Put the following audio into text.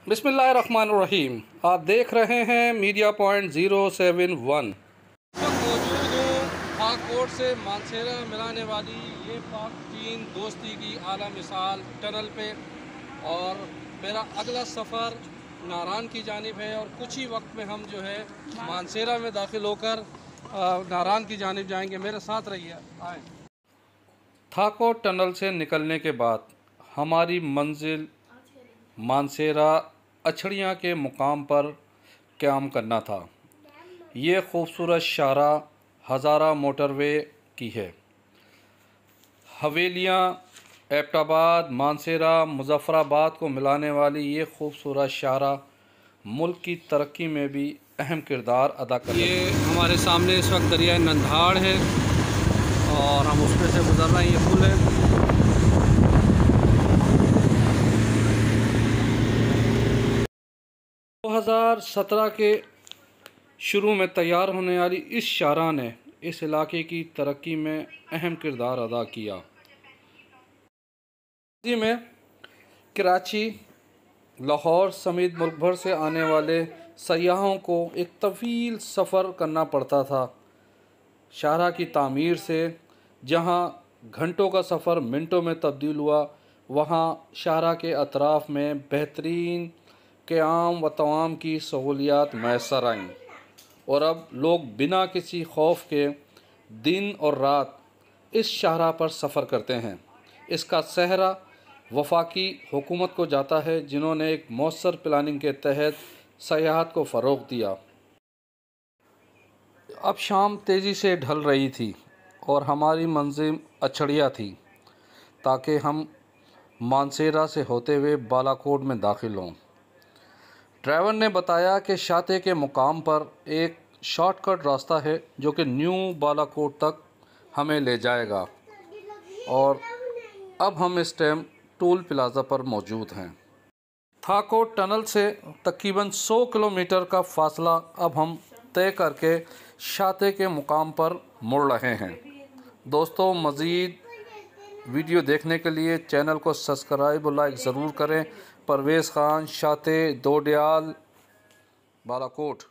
बिस्मिल्लाहिर्रहमानिर्रहीम। आप देख रहे हैं मीडिया पॉइंट 071। मौजूद हूँ थाकोट से मानसेरा मिलाने वाली ये पाक चीन दोस्ती की आला मिसाल टनल पे, और मेरा अगला सफ़र नारान की जानिब है और कुछ ही वक्त में हम जो है मानसेरा में दाखिल होकर नारान की जानिब जाएंगे। मेरे साथ रहिए, आए। थाकोट टनल से निकलने के बाद हमारी मंजिल मानसेरा अछड़ियाँ के मुकाम पर क़याम करना था। ये खूबसूरत शाहरा हज़ारा मोटरवे की है। हवेलियाँ, एबटाबाद, मानसेरा, मुज़फ़्फ़राबाद को मिलाने वाली ये खूबसूरत शाहरा मुल्क की तरक्की में भी अहम किरदार अदा करती है। ये हमारे सामने इस वक्त दरिया नंधाड़ है और हम उस पर से गुज़र रहे हैं। ये पुल है। 2017 के शुरू में तैयार होने वाली इस शाहरा ने इस इलाके की तरक्की में अहम किरदार अदा किया। इसी में कराची, लाहौर समेत मुल्क भर से आने वाले सयाहों को एक तवील सफ़र करना पड़ता था। शाहरा की तामीर से जहां घंटों का सफ़र मिनटों में तब्दील हुआ, वहां शाहरा के अतराफ़ में बेहतरीन क़याम व तवाम की सहूलियात मैसर आईं और अब लोग बिना किसी खौफ के दिन और रात इस शाहरा पर सफ़र करते हैं। इसका सहरा वफाकी हुकूमत को जाता है, जिन्होंने एक मौसर प्लानिंग के तहत सयाहत को फ़रोग़ दिया। अब शाम तेज़ी से ढल रही थी और हमारी मंजिल अछड़िया थी, ताकि हम मानसेरा से होते हुए बालाकोट में दाखिल हों। ड्राइवर ने बताया कि शाते के मुकाम पर एक शॉर्टकट रास्ता है जो कि न्यू बालाकोट तक हमें ले जाएगा, और अब हम इस टाइम टोल प्लाज़ा पर मौजूद हैं। थाकोट टनल से तकरीबन 100 किलोमीटर का फ़ासला अब हम तय करके शाते के मुकाम पर मुड़ रहे हैं। दोस्तों, मज़ीद वीडियो देखने के लिए चैनल को सब्सक्राइब और लाइक ज़रूर करें। परवेज़ ख़ान, शाते, दोडियाल, बालाकोट।